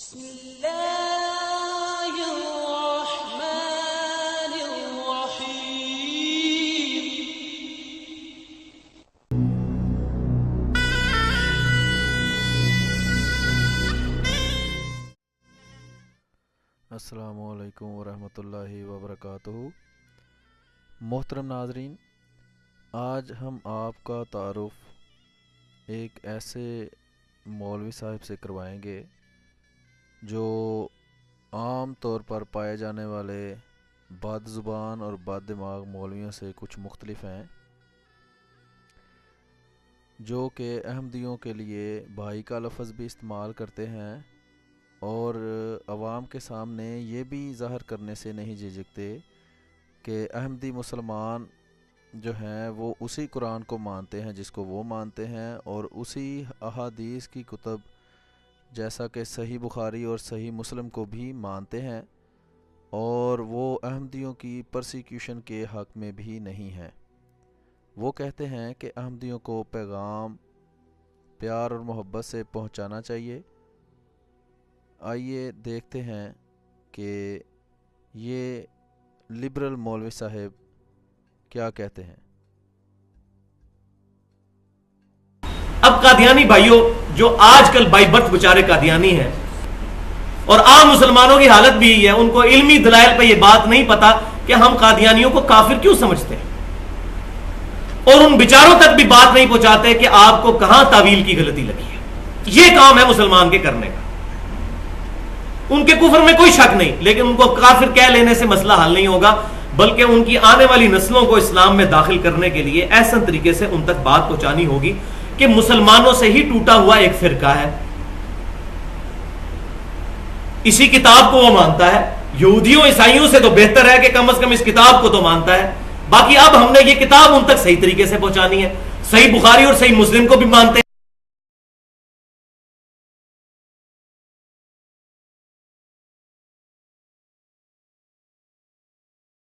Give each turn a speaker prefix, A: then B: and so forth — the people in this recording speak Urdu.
A: بسم اللہ الرحمن الرحیم۔
B: السلام علیکم ورحمۃ اللہ وبرکاتہ۔ محترم ناظرین، آج ہم آپ کا تعارف ایک ایسے مولوی صاحب سے کروائیں گے جو عام طور پر پائے جانے والے بد زبان اور بد دماغ مولویوں سے کچھ مختلف ہیں، جو کہ احمدیوں کے لیے بھائی کا لفظ بھی استعمال کرتے ہیں اور عوام کے سامنے یہ بھی ظاہر کرنے سے نہیں جھجکتے کہ احمدی مسلمان جو ہیں وہ اسی قرآن کو مانتے ہیں جس کو وہ مانتے ہیں، اور اسی احادیث کی کتب جیسا کہ صحیح بخاری اور صحیح مسلم کو بھی مانتے ہیں، اور وہ احمدیوں کی پرسیکیوشن کے حق میں بھی نہیں ہیں۔ وہ کہتے ہیں کہ احمدیوں کو پیغام پیار اور محبت سے پہنچانا چاہیے۔ آئیے دیکھتے ہیں کہ یہ لبرل مولوی صاحب کیا کہتے ہیں۔
C: اب قادیانی بھائیوں جو آج کل بائی برتھ بیچارے قادیانی ہیں، اور عام مسلمانوں کی حالت بھی ہے، ان کو علمی دلائل پہ یہ بات نہیں پتا کہ ہم قادیانیوں کو کافر کیوں سمجھتے ہیں، اور ان بیچاروں تک بھی بات نہیں پہنچاتے کہ آپ کو کہاں تعویل کی غلطی لگی ہے۔ یہ کام ہے مسلمان کے کرنے کا۔ ان کے کفر میں کوئی شک نہیں، لیکن ان کو کافر کہہ لینے سے مسئلہ حل نہیں ہوگا، بلکہ ان کی آنے والی نسلوں کو اسلام میں داخل کرنے کے لیے ایسا طریقے سے ان تک بات پہنچانی ہوگی کہ مسلمانوں سے ہی ٹوٹا ہوا ایک فرقہ ہے، اسی کتاب کو وہ مانتا ہے، یہودیوں عیسائیوں سے تو بہتر ہے کہ کم از کم اس کتاب کو تو مانتا ہے۔ باقی اب ہم نے یہ کتاب ان تک صحیح طریقے سے پہنچانی ہے، صحیح بخاری اور صحیح مسلم کو بھی مانتے ہیں۔